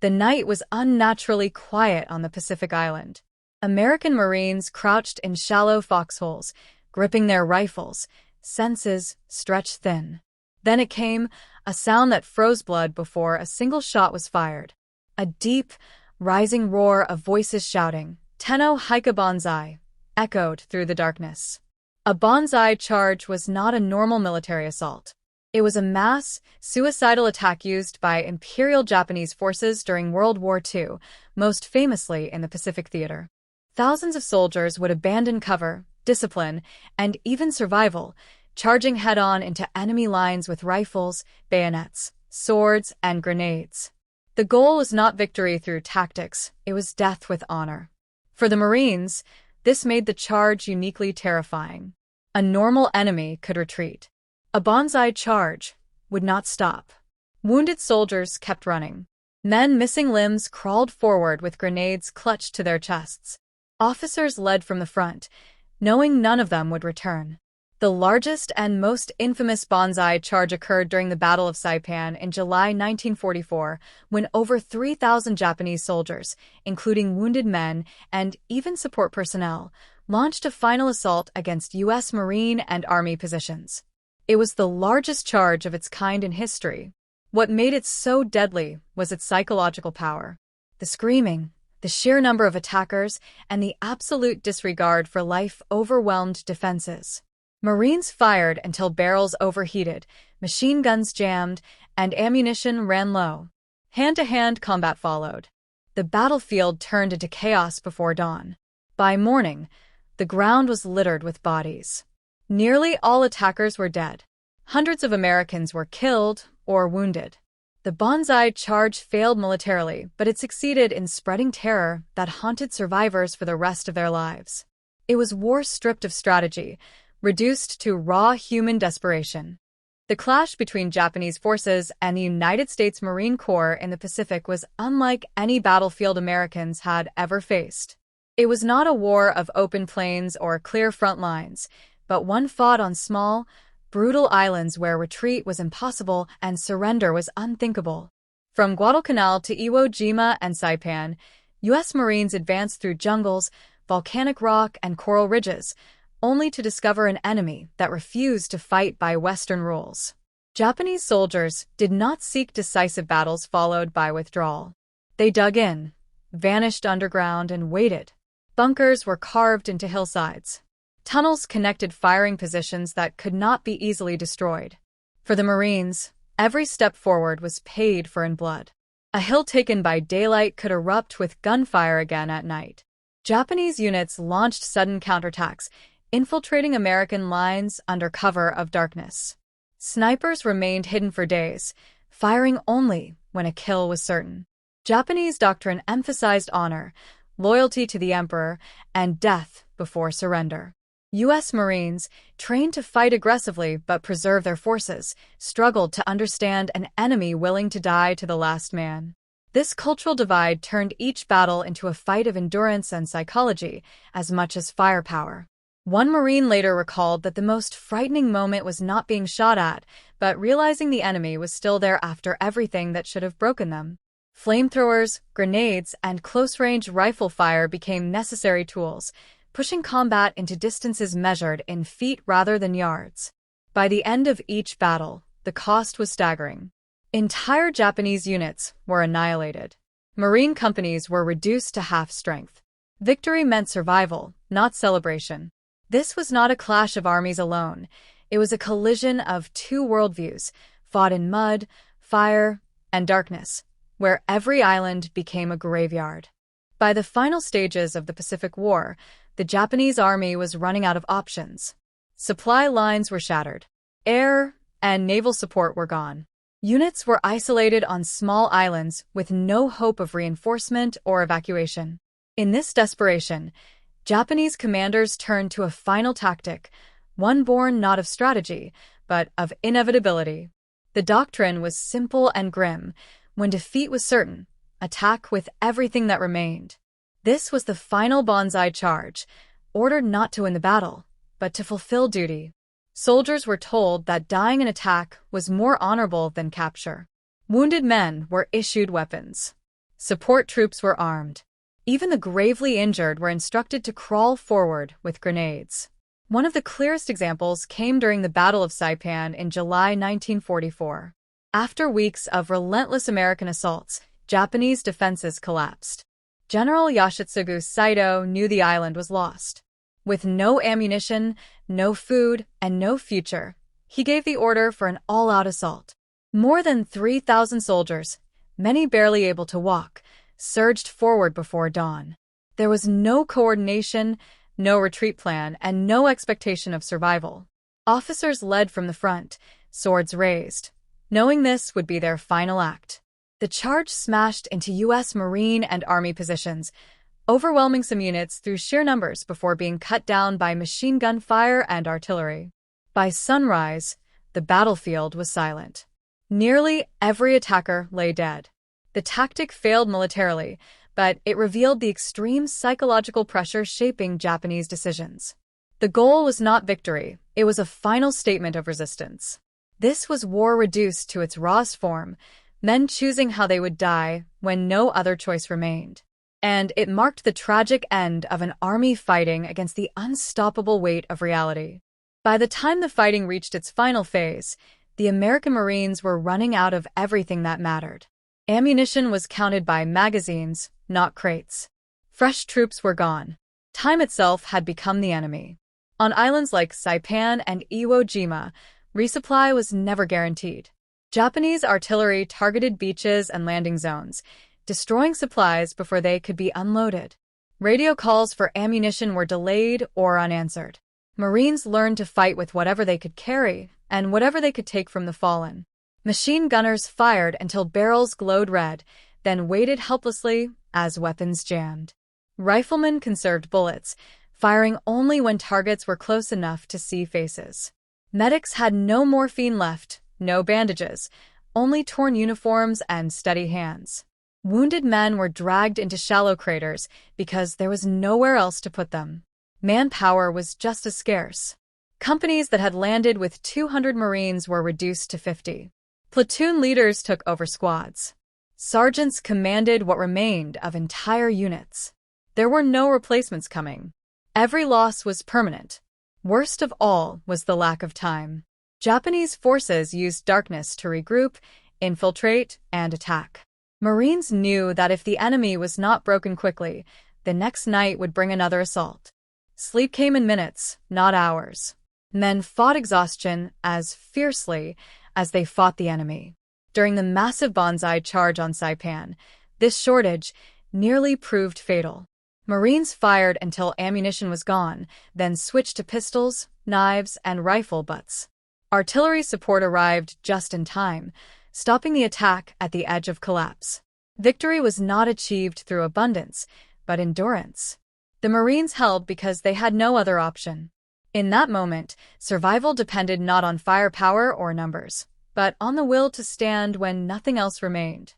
The night was unnaturally quiet on the Pacific island. American Marines crouched in shallow foxholes, gripping their rifles, senses stretched thin. Then it came, a sound that froze blood before a single shot was fired. A deep, rising roar of voices shouting, "Tenno Hika Banzai," echoed through the darkness. A Banzai charge was not a normal military assault. It was a mass, suicidal attack used by Imperial Japanese forces during World War II, most famously in the Pacific Theater. Thousands of soldiers would abandon cover, discipline, and even survival, charging head-on into enemy lines with rifles, bayonets, swords, and grenades. The goal was not victory through tactics, it was death with honor. For the Marines, this made the charge uniquely terrifying. A normal enemy could retreat. A Banzai charge would not stop. Wounded soldiers kept running. Men missing limbs crawled forward with grenades clutched to their chests. Officers led from the front, knowing none of them would return. The largest and most infamous Banzai charge occurred during the Battle of Saipan in July 1944, when over 3,000 Japanese soldiers, including wounded men and even support personnel, launched a final assault against U.S. Marine and Army positions. It was the largest charge of its kind in history. What made it so deadly was its psychological power. The screaming, the sheer number of attackers, and the absolute disregard for life overwhelmed defenses. Marines fired until barrels overheated, machine guns jammed, and ammunition ran low. Hand-to-hand combat followed. The battlefield turned into chaos before dawn. By morning, the ground was littered with bodies. Nearly all attackers were dead. Hundreds of Americans were killed or wounded. The Banzai charge failed militarily, but it succeeded in spreading terror that haunted survivors for the rest of their lives. It was war stripped of strategy, reduced to raw human desperation. The clash between Japanese forces and the United States Marine Corps in the Pacific was unlike any battlefield Americans had ever faced. It was not a war of open plains or clear front lines, but one fought on small, brutal islands where retreat was impossible and surrender was unthinkable. From Guadalcanal to Iwo Jima and Saipan, U.S. Marines advanced through jungles, volcanic rock, and coral ridges, only to discover an enemy that refused to fight by Western rules. Japanese soldiers did not seek decisive battles followed by withdrawal. They dug in, vanished underground, and waited. Bunkers were carved into hillsides. Tunnels connected firing positions that could not be easily destroyed. For the Marines, every step forward was paid for in blood. A hill taken by daylight could erupt with gunfire again at night. Japanese units launched sudden counterattacks, infiltrating American lines under cover of darkness. Snipers remained hidden for days, firing only when a kill was certain. Japanese doctrine emphasized honor, loyalty to the emperor, and death before surrender. U.S. Marines, trained to fight aggressively but preserve their forces, struggled to understand an enemy willing to die to the last man. This cultural divide turned each battle into a fight of endurance and psychology, as much as firepower. One Marine later recalled that the most frightening moment was not being shot at, but realizing the enemy was still there after everything that should have broken them. Flamethrowers, grenades, and close-range rifle fire became necessary tools, pushing combat into distances measured in feet rather than yards. By the end of each battle, the cost was staggering. Entire Japanese units were annihilated. Marine companies were reduced to half strength. Victory meant survival, not celebration. This was not a clash of armies alone. It was a collision of two worldviews, fought in mud, fire, and darkness, where every island became a graveyard. By the final stages of the Pacific War, the Japanese army was running out of options. Supply lines were shattered. Air and naval support were gone. Units were isolated on small islands with no hope of reinforcement or evacuation. In this desperation, Japanese commanders turned to a final tactic, one born not of strategy, but of inevitability. The doctrine was simple and grim. When defeat was certain, attack with everything that remained. This was the final Banzai charge, ordered not to win the battle, but to fulfill duty. Soldiers were told that dying in attack was more honorable than capture. Wounded men were issued weapons. Support troops were armed. Even the gravely injured were instructed to crawl forward with grenades. One of the clearest examples came during the Battle of Saipan in July 1944. After weeks of relentless American assaults, Japanese defenses collapsed. General Yoshitsugu Saito knew the island was lost. With no ammunition, no food, and no future, he gave the order for an all-out assault. More than 3,000 soldiers, many barely able to walk, surged forward before dawn. There was no coordination, no retreat plan, and no expectation of survival. Officers led from the front, swords raised, knowing this would be their final act. The charge smashed into U.S. Marine and Army positions, overwhelming some units through sheer numbers before being cut down by machine gun fire and artillery. By sunrise, the battlefield was silent. Nearly every attacker lay dead. The tactic failed militarily, but it revealed the extreme psychological pressure shaping Japanese decisions. The goal was not victory, it was a final statement of resistance. This was war reduced to its rawest form, men choosing how they would die when no other choice remained. And it marked the tragic end of an army fighting against the unstoppable weight of reality. By the time the fighting reached its final phase, the American Marines were running out of everything that mattered. Ammunition was counted by magazines, not crates. Fresh troops were gone. Time itself had become the enemy. On islands like Saipan and Iwo Jima, resupply was never guaranteed. Japanese artillery targeted beaches and landing zones, destroying supplies before they could be unloaded. Radio calls for ammunition were delayed or unanswered. Marines learned to fight with whatever they could carry and whatever they could take from the fallen. Machine gunners fired until barrels glowed red, then waited helplessly as weapons jammed. Riflemen conserved bullets, firing only when targets were close enough to see faces. Medics had no morphine left, no bandages, only torn uniforms and steady hands. Wounded men were dragged into shallow craters because there was nowhere else to put them. Manpower was just as scarce. Companies that had landed with 200 Marines were reduced to 50. Platoon leaders took over squads. Sergeants commanded what remained of entire units. There were no replacements coming. Every loss was permanent. Worst of all was the lack of time. Japanese forces used darkness to regroup, infiltrate, and attack. Marines knew that if the enemy was not broken quickly, the next night would bring another assault. Sleep came in minutes, not hours. Men fought exhaustion as fiercely as they fought the enemy. During the massive Banzai charge on Saipan, this shortage nearly proved fatal. Marines fired until ammunition was gone, then switched to pistols, knives, and rifle butts. Artillery support arrived just in time, stopping the attack at the edge of collapse. Victory was not achieved through abundance, but endurance. The Marines held because they had no other option. In that moment, survival depended not on firepower or numbers, but on the will to stand when nothing else remained.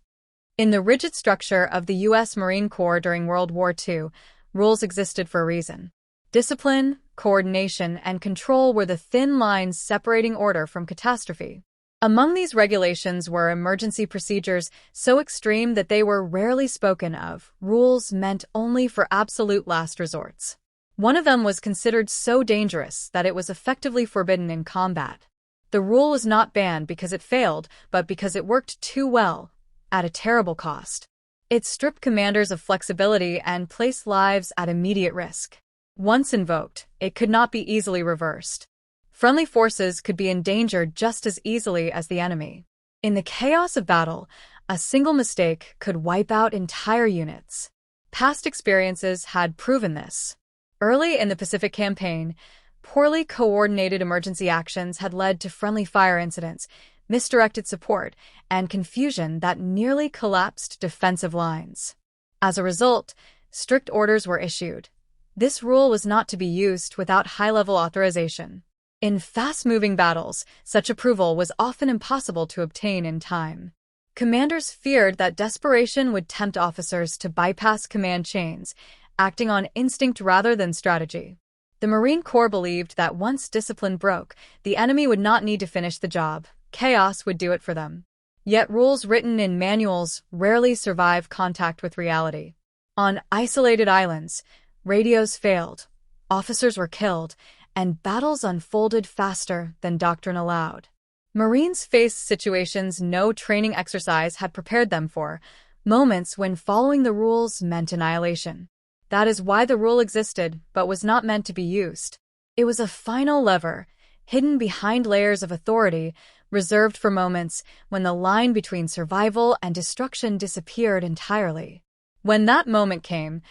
In the rigid structure of the U.S. Marine Corps during World War II, rules existed for a reason. Discipline, coordination, and control were the thin lines separating order from catastrophe. Among these regulations were emergency procedures so extreme that they were rarely spoken of, rules meant only for absolute last resorts. One of them was considered so dangerous that it was effectively forbidden in combat. The rule was not banned because it failed, but because it worked too well, at a terrible cost. It stripped commanders of flexibility and placed lives at immediate risk. Once invoked, it could not be easily reversed. Friendly forces could be endangered just as easily as the enemy. In the chaos of battle, a single mistake could wipe out entire units. Past experiences had proven this. Early in the Pacific Campaign, poorly coordinated emergency actions had led to friendly fire incidents, misdirected support, and confusion that nearly collapsed defensive lines. As a result, strict orders were issued. This rule was not to be used without high-level authorization. In fast-moving battles, such approval was often impossible to obtain in time. Commanders feared that desperation would tempt officers to bypass command chains, acting on instinct rather than strategy. The Marine Corps believed that once discipline broke, the enemy would not need to finish the job. Chaos would do it for them. Yet rules written in manuals rarely survive contact with reality. On isolated islands, radios failed, officers were killed, and battles unfolded faster than doctrine allowed. Marines faced situations no training exercise had prepared them for, moments when following the rules meant annihilation. That is why the rule existed but was not meant to be used. It was a final lever, hidden behind layers of authority, reserved for moments when the line between survival and destruction disappeared entirely. When that moment came,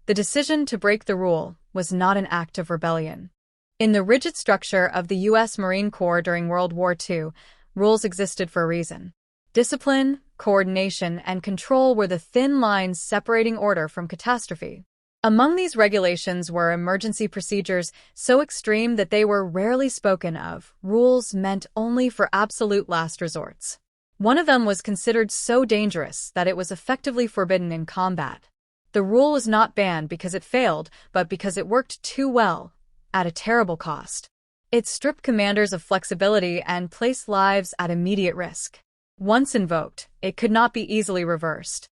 the decision to break the rule was not an act of rebellion. In the rigid structure of the U.S. Marine Corps during World War II, rules existed for a reason. Discipline, coordination, and control were the thin lines separating order from catastrophe. Among these regulations were emergency procedures so extreme that they were rarely spoken of, rules meant only for absolute last resorts. One of them was considered so dangerous that it was effectively forbidden in combat. The rule was not banned because it failed, but because it worked too well, at a terrible cost. It stripped commanders of flexibility and placed lives at immediate risk. Once invoked, it could not be easily reversed.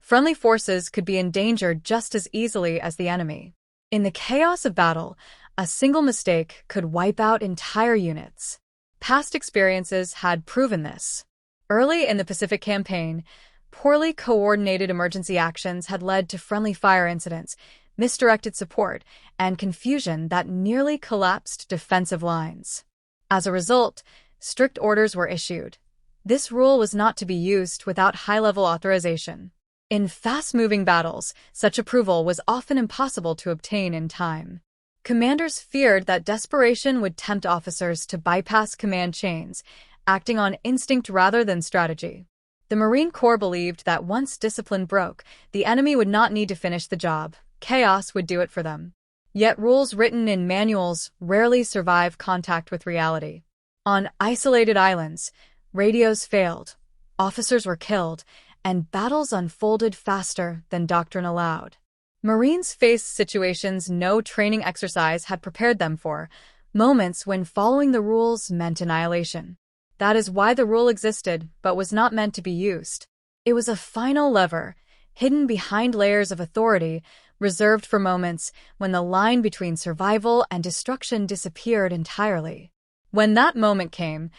Friendly forces could be endangered just as easily as the enemy. In the chaos of battle, a single mistake could wipe out entire units. Past experiences had proven this. Early in the Pacific Campaign, poorly coordinated emergency actions had led to friendly fire incidents, misdirected support, and confusion that nearly collapsed defensive lines. As a result, strict orders were issued. This rule was not to be used without high-level authorization. In fast-moving battles, such approval was often impossible to obtain in time. Commanders feared that desperation would tempt officers to bypass command chains, acting on instinct rather than strategy. The Marine Corps believed that once discipline broke, the enemy would not need to finish the job. Chaos would do it for them. Yet rules written in manuals rarely survive contact with reality. On isolated islands, radios failed, officers were killed, and battles unfolded faster than doctrine allowed. Marines faced situations no training exercise had prepared them for, moments when following the rules meant annihilation. That is why the rule existed but was not meant to be used. It was a final lever, hidden behind layers of authority, reserved for moments when the line between survival and destruction disappeared entirely. When that moment came,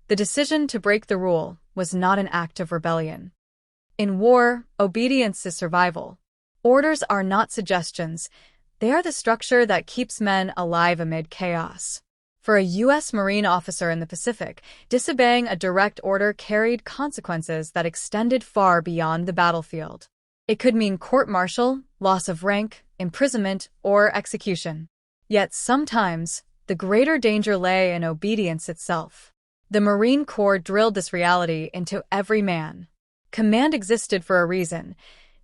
the decision to break the rule was not an act of rebellion. In war, obedience is survival. Orders are not suggestions. They are the structure that keeps men alive amid chaos. For a U.S. Marine officer in the Pacific, disobeying a direct order carried consequences that extended far beyond the battlefield. It could mean court-martial, loss of rank, imprisonment, or execution. Yet sometimes, the greater danger lay in obedience itself. The Marine Corps drilled this reality into every man. Command existed for a reason,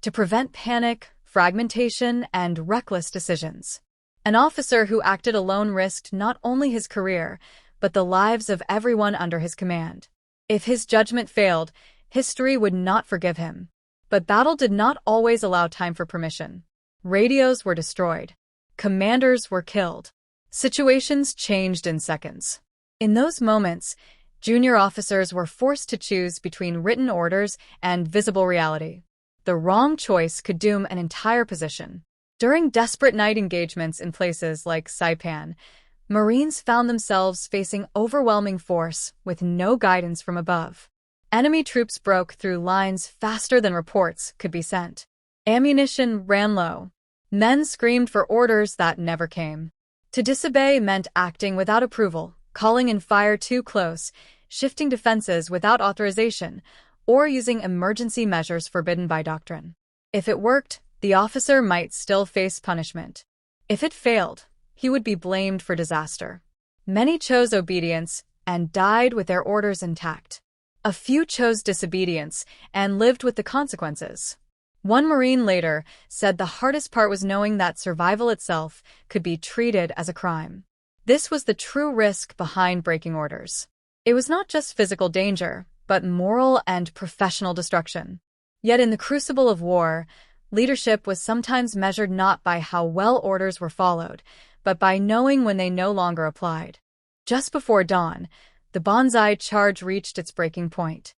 to prevent panic, fragmentation, and reckless decisions. An officer who acted alone risked not only his career, but the lives of everyone under his command. If his judgment failed, history would not forgive him. But battle did not always allow time for permission. Radios were destroyed. Commanders were killed. Situations changed in seconds. In those moments, junior officers were forced to choose between written orders and visible reality. The wrong choice could doom an entire position. During desperate night engagements in places like Saipan, Marines found themselves facing overwhelming force with no guidance from above. Enemy troops broke through lines faster than reports could be sent. Ammunition ran low. Men screamed for orders that never came. To disobey meant acting without approval, calling in fire too close, shifting defenses without authorization, or using emergency measures forbidden by doctrine. If it worked, the officer might still face punishment. If it failed, he would be blamed for disaster. Many chose obedience and died with their orders intact. A few chose disobedience and lived with the consequences. One Marine later said the hardest part was knowing that survival itself could be treated as a crime. This was the true risk behind breaking orders. It was not just physical danger, but moral and professional destruction. Yet in the crucible of war, leadership was sometimes measured not by how well orders were followed, but by knowing when they no longer applied. Just before dawn, the Banzai charge reached its breaking point.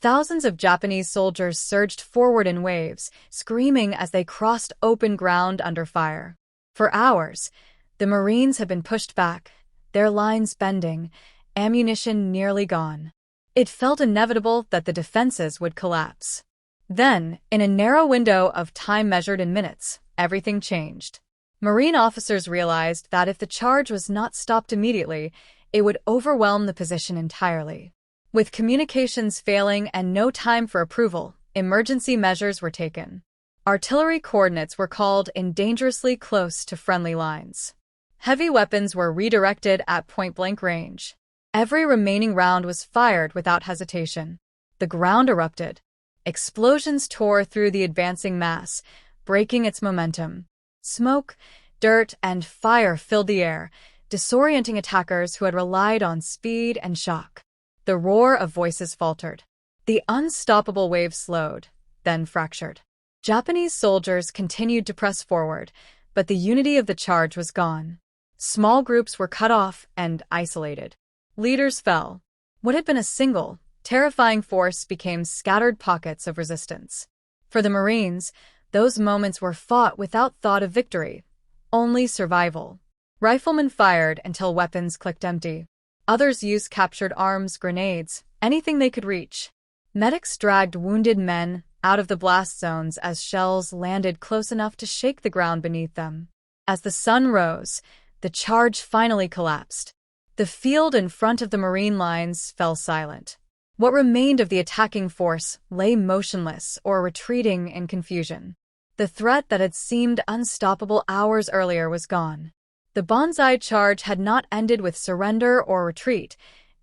Thousands of Japanese soldiers surged forward in waves, screaming as they crossed open ground under fire. For hours, the Marines had been pushed back, their lines bending, ammunition nearly gone. It felt inevitable that the defenses would collapse. Then, in a narrow window of time measured in minutes, everything changed. Marine officers realized that if the charge was not stopped immediately, it would overwhelm the position entirely. With communications failing and no time for approval, emergency measures were taken. Artillery coordinates were called in dangerously close to friendly lines. Heavy weapons were redirected at point-blank range. Every remaining round was fired without hesitation. The ground erupted. Explosions tore through the advancing mass, breaking its momentum. Smoke, dirt, and fire filled the air, disorienting attackers who had relied on speed and shock. The roar of voices faltered. The unstoppable wave slowed, then fractured. Japanese soldiers continued to press forward, but the unity of the charge was gone. Small groups were cut off and isolated. Leaders fell. What had been a single, terrifying force became scattered pockets of resistance. For the Marines, those moments were fought without thought of victory, only survival. Riflemen fired until weapons clicked empty. Others used captured arms, grenades, anything they could reach. Medics dragged wounded men out of the blast zones as shells landed close enough to shake the ground beneath them. As the sun rose, the charge finally collapsed. The field in front of the Marine lines fell silent. What remained of the attacking force lay motionless or retreating in confusion. The threat that had seemed unstoppable hours earlier was gone. The Banzai charge had not ended with surrender or retreat.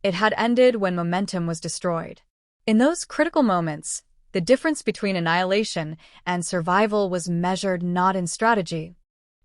It had ended when momentum was destroyed. In those critical moments, the difference between annihilation and survival was measured not in strategy.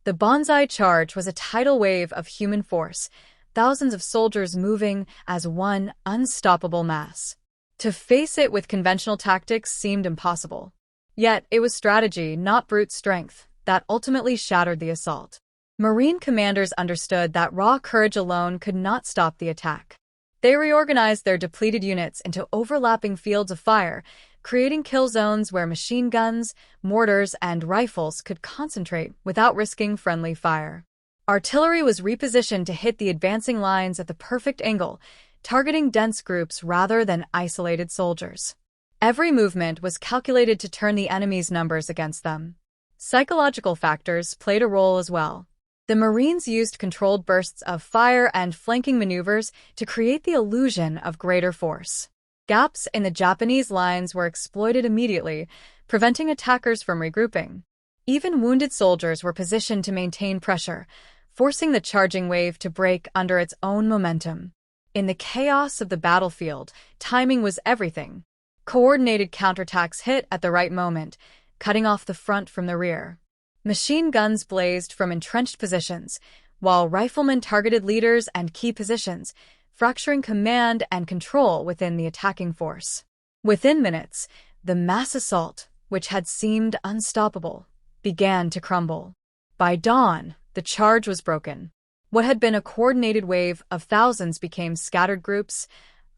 The Banzai charge was a tidal wave of human force, thousands of soldiers moving as one unstoppable mass. To face it with conventional tactics seemed impossible. Yet it was strategy, not brute strength, that ultimately shattered the assault. Marine commanders understood that raw courage alone could not stop the attack. They reorganized their depleted units into overlapping fields of fire, creating kill zones where machine guns, mortars, and rifles could concentrate without risking friendly fire. Artillery was repositioned to hit the advancing lines at the perfect angle, targeting dense groups rather than isolated soldiers. Every movement was calculated to turn the enemy's numbers against them. Psychological factors played a role as well. The Marines used controlled bursts of fire and flanking maneuvers to create the illusion of greater force. Gaps in the Japanese lines were exploited immediately, preventing attackers from regrouping. Even wounded soldiers were positioned to maintain pressure, forcing the charging wave to break under its own momentum. In the chaos of the battlefield, timing was everything. Coordinated counterattacks hit at the right moment, cutting off the front from the rear. Machine guns blazed from entrenched positions, while riflemen targeted leaders and key positions, fracturing command and control within the attacking force. Within minutes, the mass assault, which had seemed unstoppable, began to crumble. By dawn, the charge was broken. What had been a coordinated wave of thousands became scattered groups,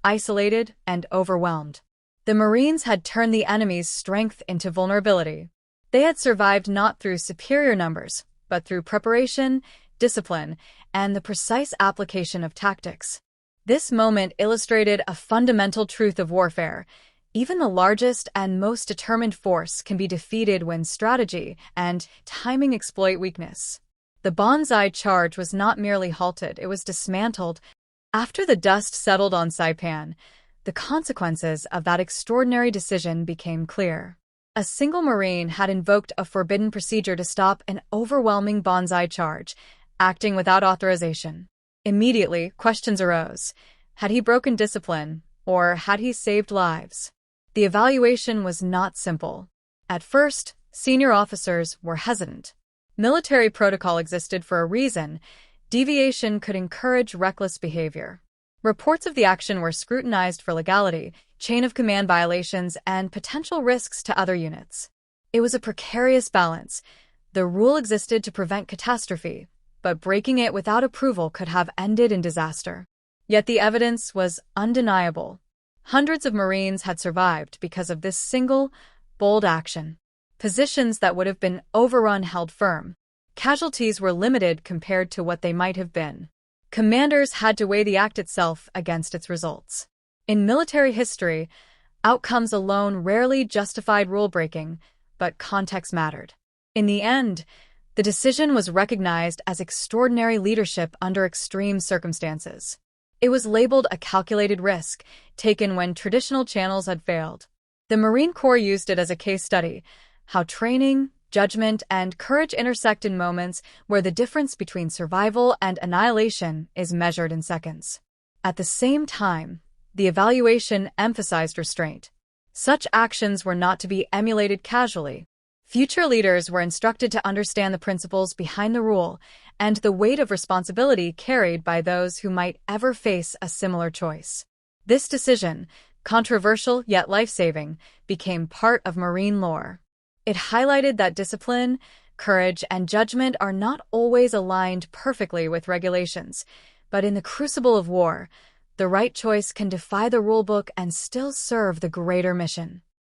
isolated and overwhelmed. The Marines had turned the enemy's strength into vulnerability. They had survived not through superior numbers, but through preparation, discipline, and the precise application of tactics. This moment illustrated a fundamental truth of warfare. Even the largest and most determined force can be defeated when strategy and timing exploit weakness. The Banzai charge was not merely halted, it was dismantled. After the dust settled on Saipan, the consequences of that extraordinary decision became clear. A single Marine had invoked a forbidden procedure to stop an overwhelming Banzai charge, acting without authorization. Immediately, questions arose. Had he broken discipline, or had he saved lives? The evaluation was not simple. At first, senior officers were hesitant. Military protocol existed for a reason. Deviation could encourage reckless behavior. Reports of the action were scrutinized for legality, chain of command violations, and potential risks to other units. It was a precarious balance. The rule existed to prevent catastrophe, but breaking it without approval could have ended in disaster. Yet the evidence was undeniable. Hundreds of Marines had survived because of this single, bold action. Positions that would have been overrun held firm. Casualties were limited compared to what they might have been. Commanders had to weigh the act itself against its results. In military history, outcomes alone rarely justified rule-breaking, but context mattered. In the end, the decision was recognized as extraordinary leadership under extreme circumstances. It was labeled a calculated risk, taken when traditional channels had failed. The Marine Corps used it as a case study, how training, judgment, and courage intersect in moments where the difference between survival and annihilation is measured in seconds. At the same time, the evaluation emphasized restraint. Such actions were not to be emulated casually. Future leaders were instructed to understand the principles behind the rule and the weight of responsibility carried by those who might ever face a similar choice. This decision, controversial yet life-saving, became part of Marine lore. It highlighted that discipline, courage, and judgment are not always aligned perfectly with regulations, but in the crucible of war, the right choice can defy the rulebook and still serve the greater mission.